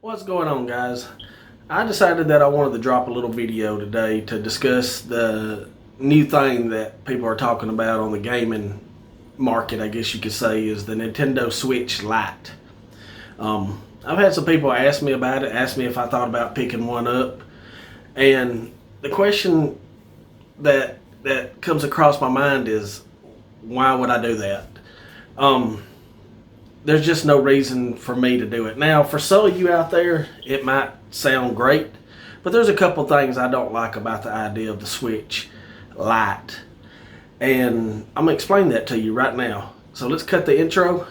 What's going on, guys? I decided that I wanted to drop a little video today to discuss the new thing that people are talking about on the gaming market, I guess you could say, is the Nintendo Switch Lite. I've had some people ask me about it, ask me if I thought about picking one up, and the question that comes across my mind is, why would I do that? There's just no reason for me to do it. Now, for some of you out there, it might sound great, but there's a couple things I don't like about the idea of the Switch Lite. And I'm going to explain that to you right now. So let's cut the intro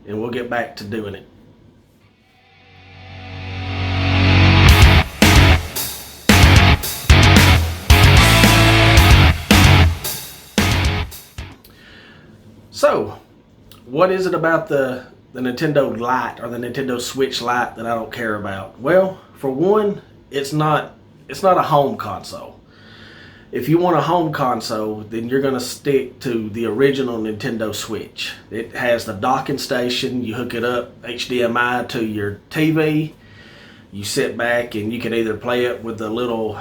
and we'll get back to doing it. So, what is it about the Nintendo Lite or the Nintendo Switch Lite that I don't care about? Well, for one, it's not a home console. If you want a home console, then you're going to stick to the original Nintendo Switch. It has the docking station. You hook it up HDMI to your TV. You sit back and you can either play it with the little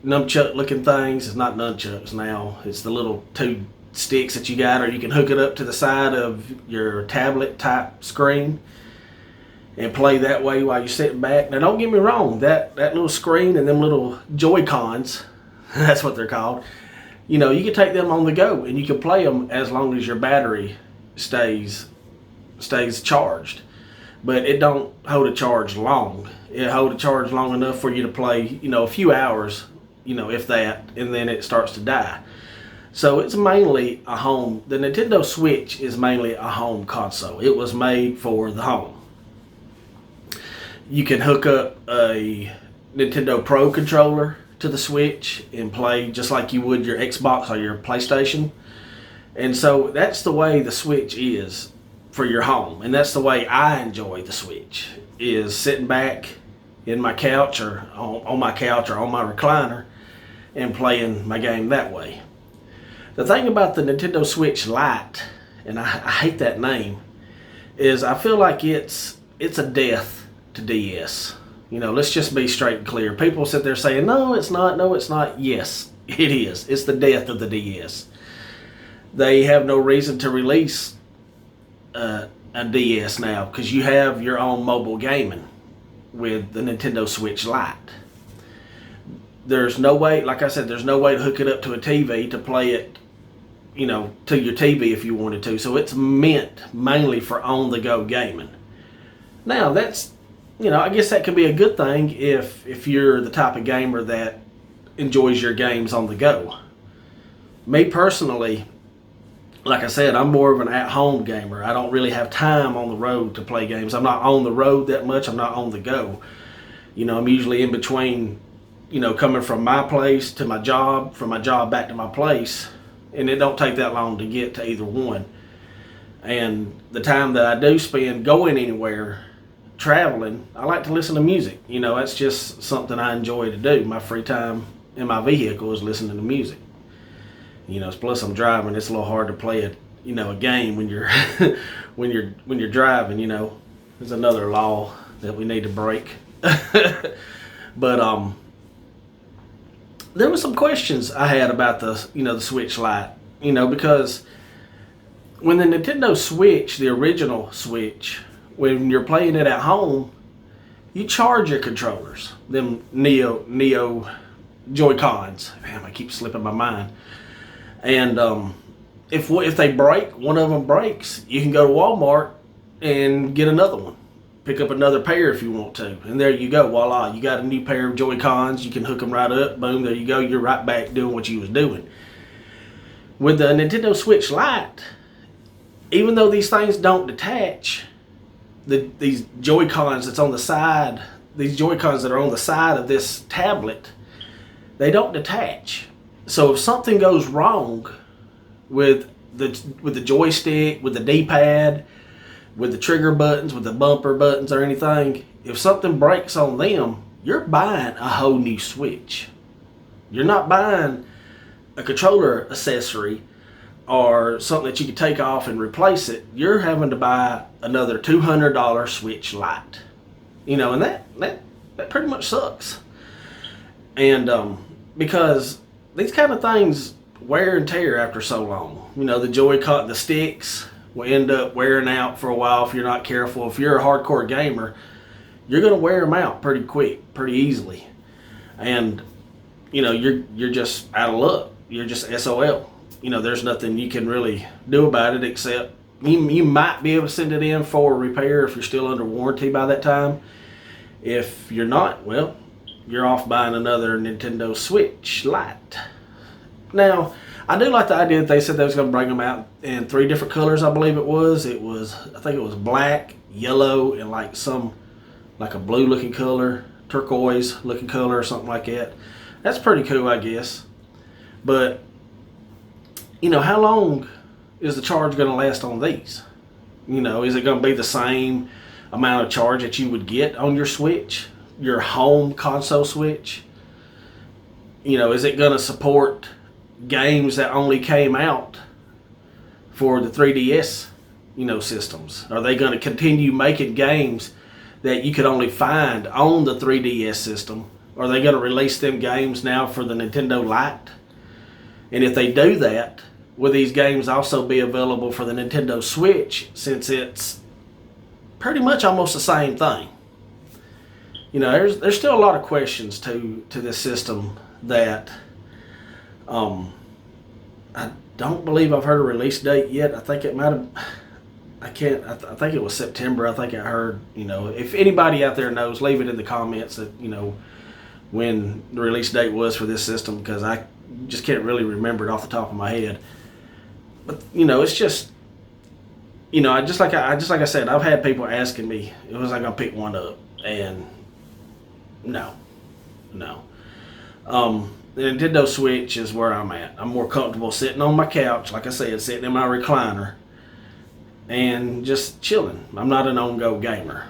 nunchuck looking things. It's not nunchucks now. It's the little two sticks that you got, or you can hook it up to the side of your tablet type screen and play that way while you're sitting back. Now, don't get me wrong, that little screen and them little Joy-Cons, that's what they're called, you know, you can take them on the go and you can play them as long as your battery stays charged. But it don't hold a charge long. It hold a charge long enough for you to play, you know, a few hours, you know, if that, and then it starts to die. So it's mainly a home. The Nintendo Switch is mainly a home console. It was made for the home. You can hook up a Nintendo Pro controller to the Switch and play just like you would your Xbox or your PlayStation. And so that's the way the Switch is for your home. And that's the way I enjoy the Switch, is sitting back in my couch or on my couch or on my recliner and playing my game that way. The thing about the Nintendo Switch Lite, and I hate that name, is I feel like it's a death to DS. You know, let's just be straight and clear. People sit there saying, no, it's not, no, it's not. Yes, it is. It's the death of the DS. They have no reason to release a DS now because you have your own mobile gaming with the Nintendo Switch Lite. There's no way, like I said, there's no way to hook it up to a TV to play it, you know, to your TV if you wanted to. So it's meant mainly for on-the-go gaming. Now, that's, you know, I guess that could be a good thing if you're the type of gamer that enjoys your games on the go. Me personally, like I said, I'm more of an at-home gamer. I don't really have time on the road to play games. I'm not on the road that much. I'm not on the go. You know, I'm usually in between, you know, coming from my place to my job, from my job back to my place, and it don't take that long to get to either one. And the time that I do spend going anywhere, traveling, I like to listen to music. You know, that's just something I enjoy to do. My free time in my vehicle is listening to music. You know, plus I'm driving. It's a little hard to play a game when you're when you're driving. You know, there's another law that we need to break. But there were some questions I had about the Switch Lite, you know, because when the Nintendo Switch, the original Switch, when you're playing it at home, you charge your controllers, them Neo Joy-Cons. Man, I keep slipping my mind. And if they break, one of them breaks, you can go to Walmart and get another one. Pick up another pair if you want to. And there you go, voila. You got a new pair of Joy-Cons. You can hook them right up. Boom, there you go. You're right back doing what you was doing. With the Nintendo Switch Lite, even though these things don't detach, these Joy-Cons that's on the side, these Joy-Cons that are on the side of this tablet, they don't detach. So if something goes wrong with the joystick, with the D-pad, with the trigger buttons, with the bumper buttons or anything, if something breaks on them, you're buying a whole new Switch. You're not buying a controller accessory or something that you can take off and replace it. You're having to buy another $200 Switch Lite. And that pretty much sucks. And because these kind of things wear and tear after so long. The Joy-Con, the sticks will end up wearing out for a while if you're not careful. If you're a hardcore gamer, you're going to wear them out pretty quick, pretty easily. And you're just out of luck. You're just SOL. There's nothing you can really do about it except you might be able to send it in for repair if you're still under warranty by that time. If you're not, well, you're off buying another Nintendo Switch Lite. Now, I do like the idea that they said they was going to bring them out in 3 different colors, I believe it was. I think it was black, yellow, and like a blue looking color, turquoise looking color or something like that. That's pretty cool, I guess. But, how long is the charge going to last on these? Is it going to be the same amount of charge that you would get on your Switch, your home console Switch? Is it going to support games that only came out for the 3DS, systems? Are they going to continue making games that you could only find on the 3DS system? Are they going to release them games now for the Nintendo Lite? And if they do that, will these games also be available for the Nintendo Switch, since it's pretty much almost the same thing? There's still a lot of questions to this system that I don't believe I've heard a release date yet. I think it might have. I think it was September. I think I heard. If anybody out there knows, leave it in the comments that when the release date was for this system, because I just can't really remember it off the top of my head. But it's just just like I said, I've had people asking me, was I gonna pick one up, and no. The Nintendo Switch is where I'm at. I'm more comfortable sitting on my couch, like I said, sitting in my recliner, and just chilling. I'm not an on-go gamer.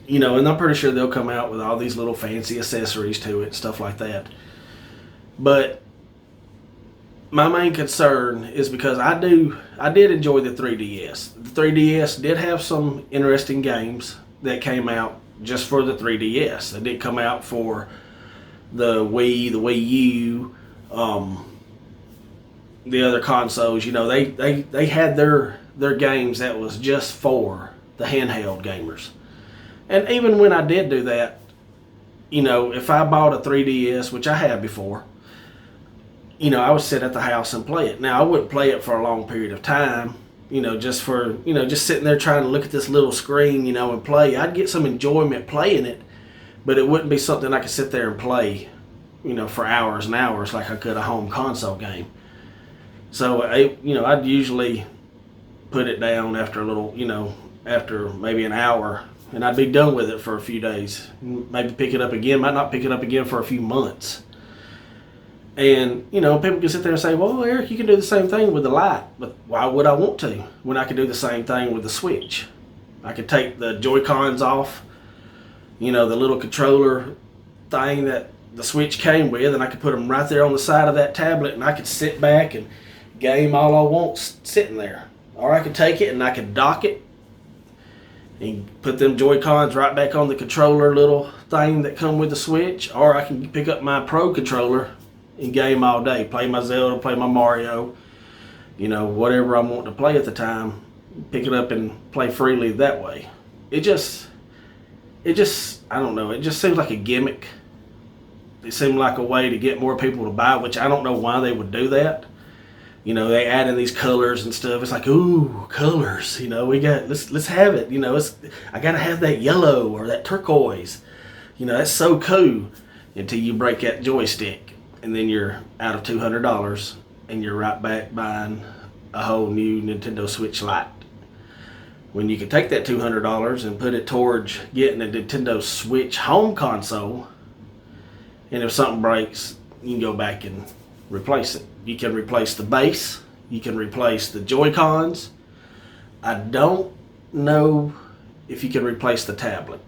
And I'm pretty sure they'll come out with all these little fancy accessories to it, stuff like that. But my main concern is because I did enjoy the 3DS. The 3DS did have some interesting games that came out just for the 3DS. They did come out for the Wii, the Wii U, the other consoles. They had their games that was just for the handheld gamers. And even when I did do that, if I bought a 3DS, which I had before, I would sit at the house and play it. Now, I wouldn't play it for a long period of time, just sitting there trying to look at this little screen, and play. I'd get some enjoyment playing it, but it wouldn't be something I could sit there and play, for hours and hours like I could a home console game. So, I'd usually put it down after a little, after maybe an hour, and I'd be done with it for a few days. Maybe pick it up again, might not pick it up again for a few months. And, people can sit there and say, well, Eric, you can do the same thing with the Lite, but why would I want to when I could do the same thing with the Switch? I could take the Joy-Cons off, the little controller thing that the Switch came with, and I could put them right there on the side of that tablet, and I could sit back and game all I want sitting there. Or I could take it and I could dock it and put them Joy-Cons right back on the controller little thing that come with the Switch. Or I can pick up my Pro controller and game all day. Play my Zelda, play my Mario, whatever I want to play at the time. Pick it up and play freely that way. It just, I don't know, it just seems like a gimmick. It seemed like a way to get more people to buy, which I don't know why they would do that. They add in these colors and stuff. It's like, ooh, colors. Let's have it. I gotta have that yellow or that turquoise. That's so cool until you break that joystick, and then you're out of $200, and you're right back buying a whole new Nintendo Switch Lite. When you can take that $200 and put it towards getting a Nintendo Switch home console, and if something breaks, you can go back and replace it. You can replace the base. You can replace the Joy-Cons. I don't know if you can replace the tablet.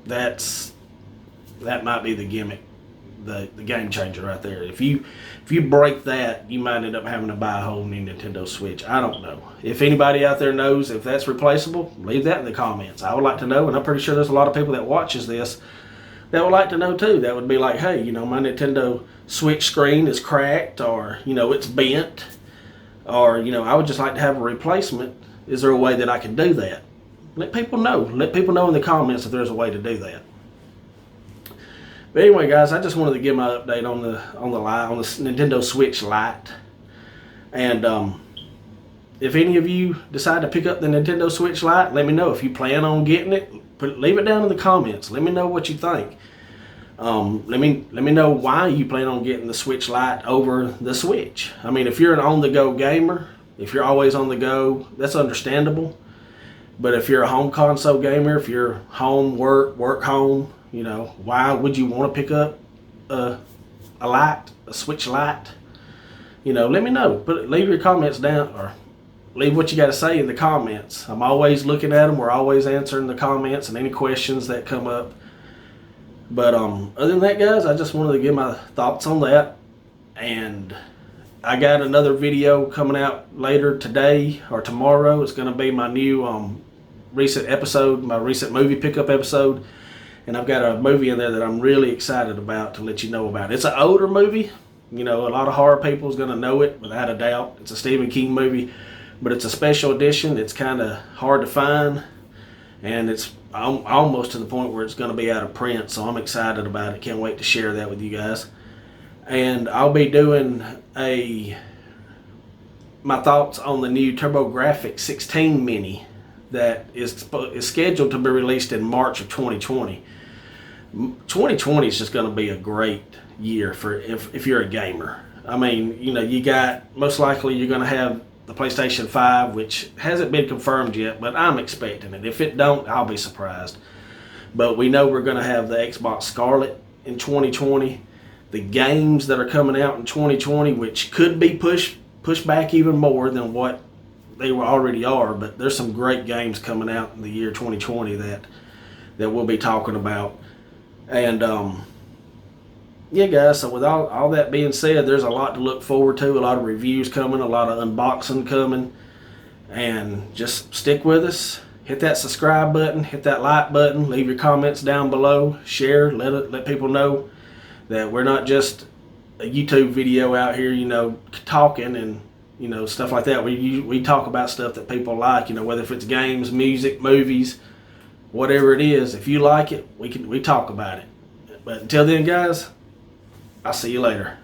That might be the gimmick the game changer right there. If you break that, you might end up having to buy a whole new Nintendo Switch. I don't know. If anybody out there knows if that's replaceable, leave that in the comments. I would like to know, and I'm pretty sure there's a lot of people that watches this that would like to know too. That would be like, hey, my Nintendo Switch screen is cracked, or it's bent, or I would just like to have a replacement. Is there a way that I can do that? Let people know. Let people know in the comments if there's a way to do that. But anyway, guys, I just wanted to give my update on the Nintendo Switch Lite. And if any of you decide to pick up the Nintendo Switch Lite, let me know. If you plan on getting it, leave it down in the comments. Let me know what you think. Let me know why you plan on getting the Switch Lite over the Switch. I mean, if you're an on-the-go gamer, if you're always on the go, that's understandable. But if you're a home console gamer, if you're home, work home, why would you want to pick up a Switch Lite? Let me know. Leave your comments down, or leave what you got to say in the comments. I'm always looking at them. We're always answering the comments and any questions that come up. But other than that, guys, I just wanted to give my thoughts on that. And I got another video coming out later today or tomorrow. It's going to be my new recent episode, my recent movie pickup episode. And I've got a movie in there that I'm really excited about to let you know about. It's an older movie. A lot of horror people is going to know it without a doubt. It's a Stephen King movie, but it's a special edition. It's kind of hard to find, and it's almost to the point where it's going to be out of print. So I'm excited about it. Can't wait to share that with you guys. And I'll be doing my thoughts on the new TurboGrafx 16 Mini that is scheduled to be released in March of 2020. 2020 is just going to be a great year for if you're a gamer. I mean, you got, most likely you're going to have the PlayStation 5, which hasn't been confirmed yet, but I'm expecting it. If it don't, I'll be surprised. But we know we're going to have the Xbox Scarlet in 2020. The games that are coming out in 2020, which could be pushed back even more than what they already are, but there's some great games coming out in the year 2020 that we'll be talking about. And yeah, guys, so with all that being said, there's a lot to look forward to, a lot of reviews coming, a lot of unboxing coming, and just stick with us. Hit that subscribe button, hit that like button, leave your comments down below, share, let people know that we're not just a YouTube video out here, talking and stuff like that. We talk about stuff that people like, whether if it's games, music, movies, whatever it is. If you like it, we talk about it. But until then, guys, I'll see you later.